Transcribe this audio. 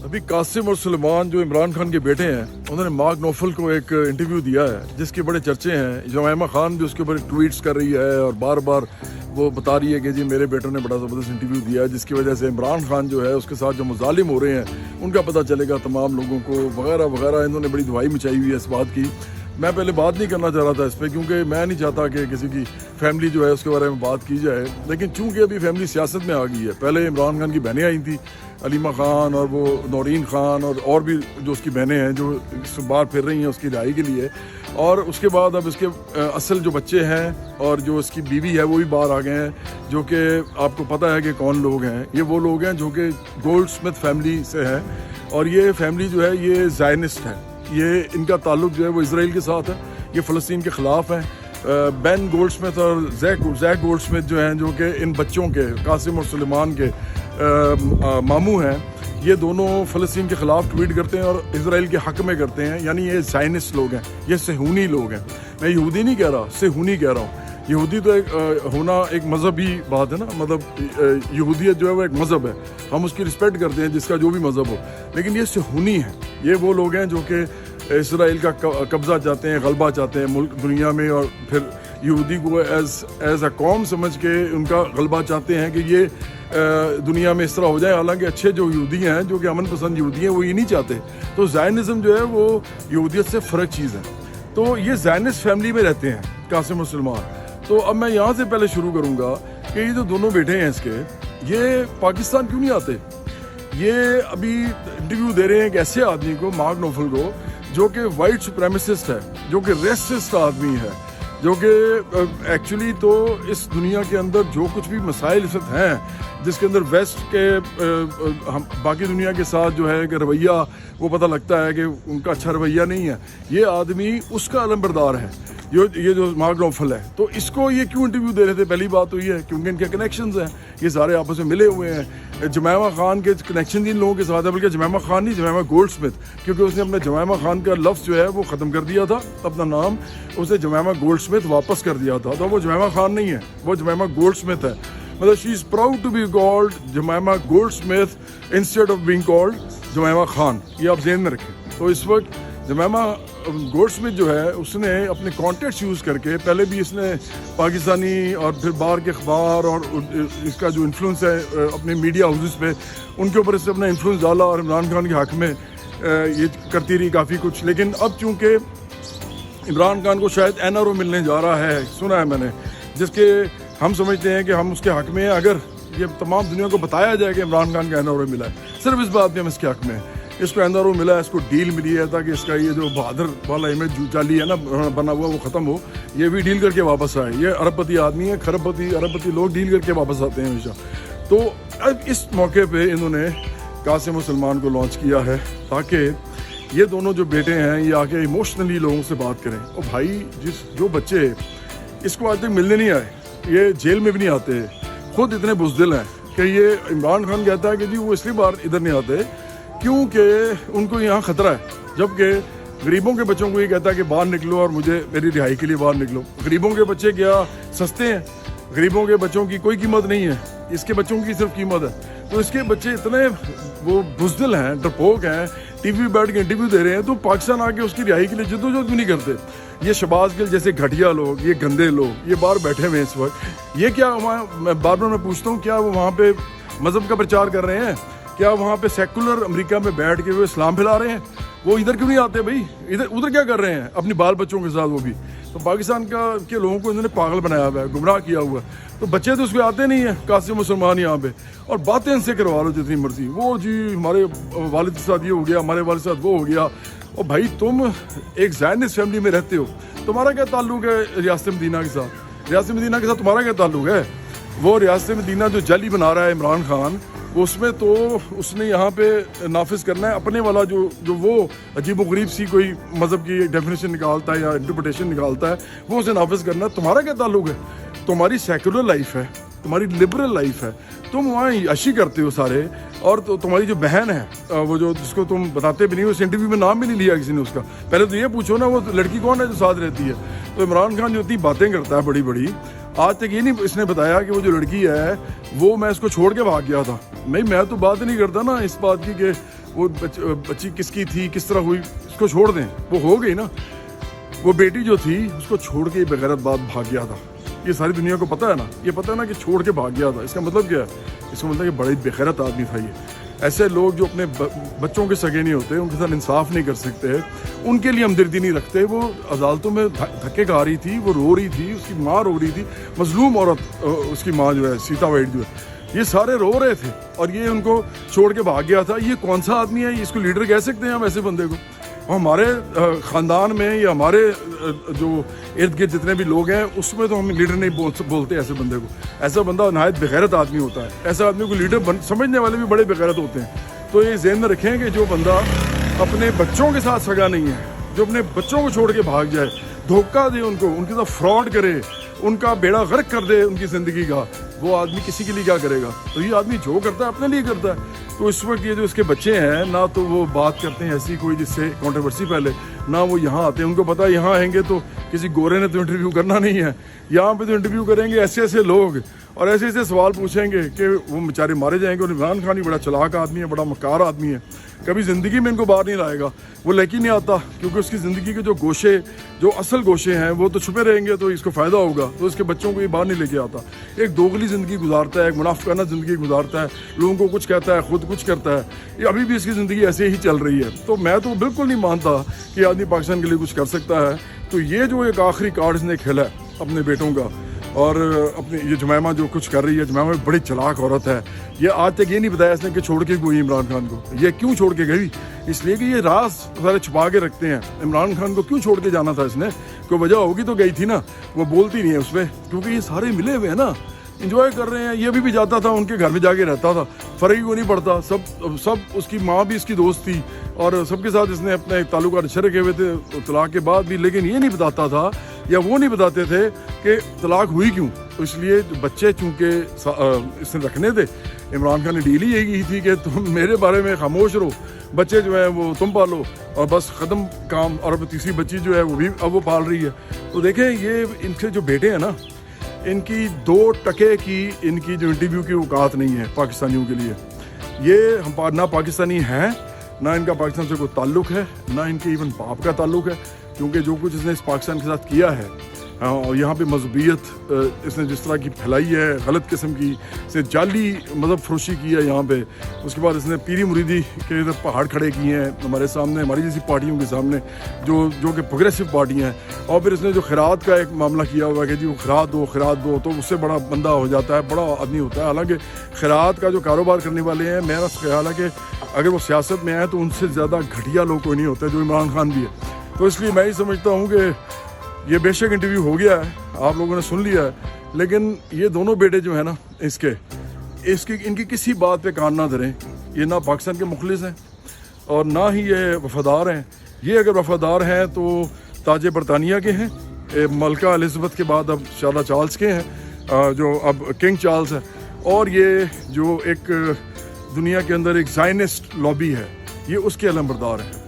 ابھی قاسم اور سلیمان جو عمران خان کے بیٹے ہیں انہوں نے مارک نوفل کو ایک انٹرویو دیا ہے جس کے بڑے چرچے ہیں. جمائمہ خان بھی اس کے اوپر ٹویٹس کر رہی ہے اور بار بار وہ بتا رہی ہے کہ جی میرے بیٹوں نے بڑا زبردست انٹرویو دیا ہے جس کی وجہ سے عمران خان جو ہے اس کے ساتھ جو مظالم ہو رہے ہیں ان کا پتہ چلے گا تمام لوگوں کو وغیرہ وغیرہ. انہوں نے بڑی دعائی مچائی ہوئی ہے اس بات کی. میں پہلے بات نہیں کرنا چاہ رہا تھا اس پہ کیونکہ میں نہیں چاہتا کہ کسی کی فیملی جو ہے اس کے بارے میں بات کی جائے, لیکن چونکہ ابھی فیملی سیاست میں آ گئی ہے. پہلے عمران خان کی بہنیں آئی تھیں, علیمہ خان اور وہ نورین خان اور بھی جو اس کی بہنیں ہیں جو باہر پھر رہی ہیں اس کی رہائی کے لیے, اور اس کے بعد اب اس کے اصل جو بچے ہیں اور جو اس کی بیوی ہے وہ بھی باہر آ گئے ہیں جو کہ آپ کو پتہ ہے کہ کون لوگ ہیں. یہ وہ لوگ ہیں جو کہ گولڈ سمتھ فیملی سے ہے, اور یہ فیملی جو ہے یہ زائنسٹ ہے. یہ ان کا تعلق جو ہے وہ اسرائیل کے ساتھ ہے, یہ فلسطین کے خلاف ہیں. بین گولڈ سمتھ اور زیک گولڈ سمتھ جو ہیں جو کہ ان بچوں کے قاسم اور سلیمان کے ماموں ہیں, یہ دونوں فلسطین کے خلاف ٹویٹ کرتے ہیں اور اسرائیل کے حق میں کرتے ہیں. یعنی یہ زائنسٹ لوگ ہیں, یہ صہیونی لوگ ہیں. میں یہودی نہیں کہہ رہا, صہیونی کہہ رہا ہوں. یہودی تو ایک ہونا ایک مذہبی بات ہے نا, مطلب یہودیت جو ہے وہ ایک مذہب ہے, ہم اس کی رسپیکٹ کرتے ہیں جس کا جو بھی مذہب ہو. لیکن یہ صہیونی ہیں, یہ وہ لوگ ہیں جو کہ اسرائیل کا قبضہ چاہتے ہیں, غلبہ چاہتے ہیں ملک دنیا میں, اور پھر یہودی کو ایز اے قوم سمجھ کے ان کا غلبہ چاہتے ہیں کہ یہ دنیا میں اس طرح ہو جائے. حالانکہ اچھے جو یہودی ہیں جو کہ امن پسند یہودی ہیں وہ یہ نہیں چاہتے. تو زائنزم جو ہے وہ یہودیت سے فرق چیز ہے. تو یہ زائنسٹ فیملی میں رہتے ہیں قاسم اور سلمان. تو اب میں یہاں سے پہلے شروع کروں گا کہ یہ جو دونوں بیٹے ہیں اس کے, یہ پاکستان کیوں نہیں آتے؟ یہ ابھی انٹرویو دے رہے ہیں ایک ایسے آدمی کو, مارک نوفل کو, جو کہ وائٹ سپریمسسٹ ہے, جو کہ ریسسٹ آدمی ہے, جو کہ ایکچولی تو اس دنیا کے اندر جو کچھ بھی مسائل اس وقت ہیں جس کے اندر ویسٹ کے باقی دنیا کے ساتھ جو ہے کہ رویہ وہ پتہ لگتا ہے کہ ان کا اچھا رویہ نہیں ہے, یہ آدمی اس کا علمبردار ہے یہ جو مارک نوفل ہے. تو اس کو یہ کیوں انٹرویو دے رہے تھے؟ پہلی بات تو یہ ہے کیونکہ ان کے کنیکشنز ہیں, یہ سارے آپس میں ملے ہوئے ہیں. جمائمہ خان کے کنیکشن ان لوگوں کے ساتھ ہے, بلکہ جمائمہ خان نہیں, جمائمہ گولڈ سمتھ, کیونکہ اس نے اپنا جمائمہ خان کا لفظ جو ہے وہ ختم کر دیا تھا, اپنا نام اسے جمائمہ گولڈ سمتھ واپس کر دیا تھا. تو وہ جمائمہ خان نہیں ہے, وہ جمائمہ گولڈ سمتھ ہے. مطلب she is proud to be called Jemima Goldsmith instead of being called Jemima Khan. یہ آپ ذہن میں رکھیں. تو اس وقت جمائمہ گولڈ سمتھ جو ہے اس نے اپنے کانٹیکٹس یوز کر کے, پہلے بھی اس نے پاکستانی اور پھر باہر کے اخبار اور اس کا جو انفلوئنس ہے اپنے میڈیا ہاؤسز پہ, ان کے اوپر اس نے اپنا انفلوئنس ڈالا اور عمران خان کے حق میں یہ کرتی رہی کافی کچھ. لیکن اب چونکہ عمران خان کو شاید NRO ملنے جا رہا ہے, سنا ہے میں نے, جس کے ہم سمجھتے ہیں کہ ہم اس کے حق میں ہیں. اگر یہ تمام دنیا کو بتایا جائے کہ عمران خان کا NRO ملا ہے, صرف اس بات میں ہم اس کے حق میں ہیں. اس کو NRO ملا ہے, اس کو ڈیل ملی ہے تاکہ اس کا یہ جو بہادر والا امیج جعلی ہے نا بنا ہوا وہ ختم ہو, یہ بھی ڈیل کر کے واپس آئے. یہ ارب پتی آدمی ہے, کھرب پتی لوگ ڈیل کر کے واپس آتے ہیں ہمیشہ. تو اب اس موقع پہ انہوں نے قاسم و سلمان کو لانچ کیا ہے تاکہ یہ دونوں جو بیٹے ہیں یہ آ کے ایموشنلی لوگوں سے بات کریں. اور بھائی جو بچے اس کو آج تک ملنے نہیں آئے, یہ جیل میں بھی نہیں آتے, خود اتنے بزدل ہیں کہ یہ عمران خان کہتا ہے کہ جی وہ اس لیے باہر ادھر نہیں آتے کیونکہ ان کو یہاں خطرہ ہے, جبکہ غریبوں کے بچوں کو یہ کہتا ہے کہ باہر نکلو اور مجھے میری رہائی کے لیے باہر نکلو. غریبوں کے بچے کیا سستے ہیں؟ غریبوں کے بچوں کی کوئی قیمت نہیں ہے, اس کے بچوں کی صرف قیمت ہے. تو اس کے بچے اتنے وہ بزدل ہیں, ڈرپوک ہیں, ٹی وی بیٹھ کے انٹرویو دے رہے ہیں, تو پاکستان آ کے اس کی رہائی کے لیے جدوجہد کیوں نہیں کرتے؟ یہ شہباز گل جیسے گھٹیا لوگ, یہ گندے لوگ, یہ باہر بیٹھے ہوئے ہیں اس وقت. یہ کیا میں بار بار میں پوچھتا ہوں, کیا وہ وہاں پہ مذہب کا پرچار کر رہے ہیں؟ کیا وہاں پہ سیکولر امریکہ میں بیٹھ کے وہ اسلام پھیلا رہے ہیں؟ وہ ادھر کیوں نہیں آتے بھائی؟ ادھر کیا کر رہے ہیں اپنی بال بچوں کے ساتھ؟ وہ بھی تو پاکستان کے لوگوں کو انہوں نے پاگل بنایا ہوا ہے, گمراہ کیا ہوا ہے. تو بچے تو اس پہ آتے نہیں ہیں قاسم مسلمان یہاں پہ, اور باتیں ان سے کروا لو جتنی مرضی. وہ جی ہمارے والد کے ساتھ یہ ہو گیا, ہمارے والد کے ساتھ وہ ہو گیا. اور بھائی تم ایک زائنسٹ فیملی میں رہتے ہو, تمہارا کیا تعلق ہے ریاست مدینہ کے ساتھ؟ ریاست مدینہ کے ساتھ تمہارا کیا تعلق ہے؟ وہ ریاست مدینہ جو جعلی بنا رہا ہے عمران خان, اس میں تو اس نے یہاں پہ نافذ کرنا ہے اپنے والا جو وہ عجیب و غریب سی کوئی مذہب کی ڈیفینیشن نکالتا ہے یا انٹرپریٹیشن نکالتا ہے, وہ اسے نافذ کرنا ہے. تمہارا کیا تعلق ہے؟ تمہاری سیکولر لائف ہے, تمہاری لبرل لائف ہے, تم وہاں عیاشی کرتے ہو سارے. اور تو تمہاری جو بہن ہے وہ جو جس کو تم بتاتے بھی نہیں, اس انٹرویو میں نام بھی نہیں لیا کسی نے اس کا. پہلے تو یہ پوچھو نا وہ لڑکی کون ہے جو ساتھ رہتی ہے. تو عمران خان جو اتنی باتیں کرتا ہے بڑی بڑی, آج تک یہ نہیں اس نے بتایا کہ وہ جو لڑکی ہے وہ میں اس کو چھوڑ کے بھاگ گیا تھا. نہیں, میں تو بات نہیں کرتا نا اس بات کی کہ وہ بچی کس کی تھی, کس طرح ہوئی, اس کو چھوڑ دیں, وہ ہو گئی نا. وہ بیٹی جو تھی اس کو چھوڑ کے بغیرت بات بھاگ گیا تھا. یہ ساری دنیا کو پتہ ہے نا, یہ پتہ ہے نا کہ چھوڑ کے بھاگ گیا تھا. اس کا مطلب کیا ہے؟ اس کا مطلب کہ بڑے بغیرت آدمی تھا یہ. ایسے لوگ جو اپنے بچوں کے سگے نہیں ہوتے, ان کے ساتھ انصاف نہیں کر سکتے, ان کے لیے ہمدردی نہیں رکھتے. وہ عدالتوں میں دھکے کھا رہی تھی, وہ رو رہی تھی, اس کی ماں رو رہی تھی, مظلوم عورت اس کی ماں جو ہے سیتا وائٹ جو ہے, یہ سارے رو رہے تھے اور یہ ان کو چھوڑ کے بھاگ گیا تھا. یہ کون سا آدمی ہے؟ اس کو لیڈر کہہ سکتے ہیں ہم ایسے بندے کو؟ ہمارے خاندان میں یا ہمارے جو ارد گرد جتنے بھی لوگ ہیں اس میں تو ہم لیڈر نہیں بولتے ایسے بندے کو. ایسا بندہ نہایت بغیرت آدمی ہوتا ہے. ایسا آدمی کو لیڈر سمجھنے والے بھی بڑے بغیرت ہوتے ہیں. تو یہ ذہن میں رکھیں کہ جو بندہ اپنے بچوں کے ساتھ سگا نہیں ہے, جو اپنے بچوں کو چھوڑ کے بھاگ جائے, دھوکہ دے ان کو, ان کے ساتھ فراڈ کرے, ان کا بیڑا غرق کر دے ان کی زندگی کا, وہ آدمی کسی کے لیے کیا کرے گا؟ تو یہ آدمی جو کرتا ہے اپنے لیے کرتا ہے. تو اس وقت یہ جو اس کے بچے ہیں نہ تو وہ بات کرتے ہیں ایسی کوئی جس سے کنٹروورسی پھیلے, نہ وہ یہاں آتے ہیں. ان کو پتہ ہے یہاں آئیں گے تو کسی گورے نے تو انٹرویو کرنا نہیں ہے, یہاں پہ تو انٹرویو کریں گے ایسے ایسے لوگ اور ایسے ایسے سوال پوچھیں گے کہ وہ بیچارے مارے جائیں گے. اور عمران خان بھی بڑا چلاک آدمی ہے, بڑا مکار آدمی ہے, کبھی زندگی میں ان کو باہر نہیں لائے گا. وہ لے کے نہیں آتا کیونکہ اس کی زندگی کے جو گوشے, جو اصل گوشے ہیں وہ تو چھپے رہیں گے تو اس کو فائدہ ہوگا. تو اس کے بچوں کو یہ باہر نہیں لے کے آتا. ایک دوغلی زندگی گزارتا ہے, ایک منافقانہ زندگی گزارتا ہے, لوگوں کو کچھ کہتا ہے, خود کچھ کرتا ہے. یہ ابھی بھی اس کی زندگی ایسے ہی چل رہی ہے. تو میں تو بالکل نہیں مانتا کہ آدمی پاکستان کے لیے کچھ کر سکتا ہے. تو یہ جو ایک آخری کارڈ اس نے کھیلا ہے اپنے بیٹوں کا, اور اپنی یہ جمائمہ جو کچھ کر رہی ہے, جمائمہ بڑی چلاک عورت ہے. یہ آج تک یہ نہیں بتایا اس نے کہ چھوڑ کے گئی عمران خان کو. یہ کیوں چھوڑ کے گئی؟ اس لیے کہ یہ راز سارے چھپا کے رکھتے ہیں. عمران خان کو کیوں چھوڑ کے جانا تھا اس نے؟ کوئی وجہ ہوگی تو گئی تھی نا. وہ بولتی نہیں ہے اس پہ کیونکہ یہ سارے ملے ہوئے ہیں نا, انجوائے کر رہے ہیں. یہ بھی جاتا تھا ان کے گھر میں جا کے رہتا تھا, فرق ہی کو نہیں پڑتا. سب اس کی ماں بھی اس کی دوست تھی اور سب کے ساتھ اس نے اپنے تعلقات اچھے رکھے ہوئے تھے طلاق کے بعد بھی. لیکن یہ نہیں بتاتا تھا یا وہ نہیں بتاتے تھے کہ طلاق ہوئی کیوں. تو اس لیے بچے چونکہ اس نے رکھنے تھے, عمران خان نے ڈیل ہی یہی تھی کہ تم میرے بارے میں خاموش رہو, بچے جو ہیں وہ تم پالو اور بس ختم کام. اور اب تیسری بچی جو ہے وہ بھی اب وہ پال رہی ہے. تو دیکھیں یہ ان کے جو بیٹے ہیں نا, ان کی 2% کی ان کی جو انٹرویو کی اوقات نہیں ہے پاکستانیوں کے لیے. یہ ہم نہ پاکستانی ہیں, نہ ان کا پاکستان سے کوئی تعلق ہے, نہ ان کے ایون باپ کا تعلق ہے. کیونکہ جو کچھ اس نے اس پاکستان کے ساتھ کیا ہے, اور یہاں پہ مذہبیت اس نے جس طرح کی پھیلائی ہے, غلط قسم کی, اس نے جعلی مذہب فروشی کی ہے یہاں پہ. اس کے بعد اس نے پیری مریدی کے پہاڑ کھڑے کیے ہیں ہمارے سامنے, ہماری جیسی پارٹیوں کے سامنے جو کہ پروگریسو پارٹیاں ہیں. اور پھر اس نے جو خیرات کا ایک معاملہ کیا ہوا ہے کہ جی وہ خیرات دو, تو اس سے بڑا بندہ ہو جاتا ہے, بڑا آدمی ہوتا ہے. حالانکہ خیرات کا جو کاروبار کرنے والے ہیں, میرا خیال ہے کہ اگر وہ سیاست میں آئے تو ان سے زیادہ گھٹیا لوگ کوئی نہیں ہوتے, جو عمران خان بھی ہے. تو اس لیے میں ہی سمجھتا ہوں کہ یہ بے شک انٹرویو ہو گیا ہے, آپ لوگوں نے سن لیا ہے, لیکن یہ دونوں بیٹے جو ہیں نا ان کی کسی بات پہ کان نہ دھریں. یہ نہ پاکستان کے مخلص ہیں اور نہ ہی یہ وفادار ہیں. یہ اگر وفادار ہیں تو تاج برطانیہ کے ہیں, ملکہ الزبتھ کے بعد اب شارلہ چارلس کے ہیں, جو اب کنگ چارلس ہے. اور یہ جو ایک دنیا کے اندر ایک زائنسٹ لابی ہے, یہ اس کے علمبردار ہیں.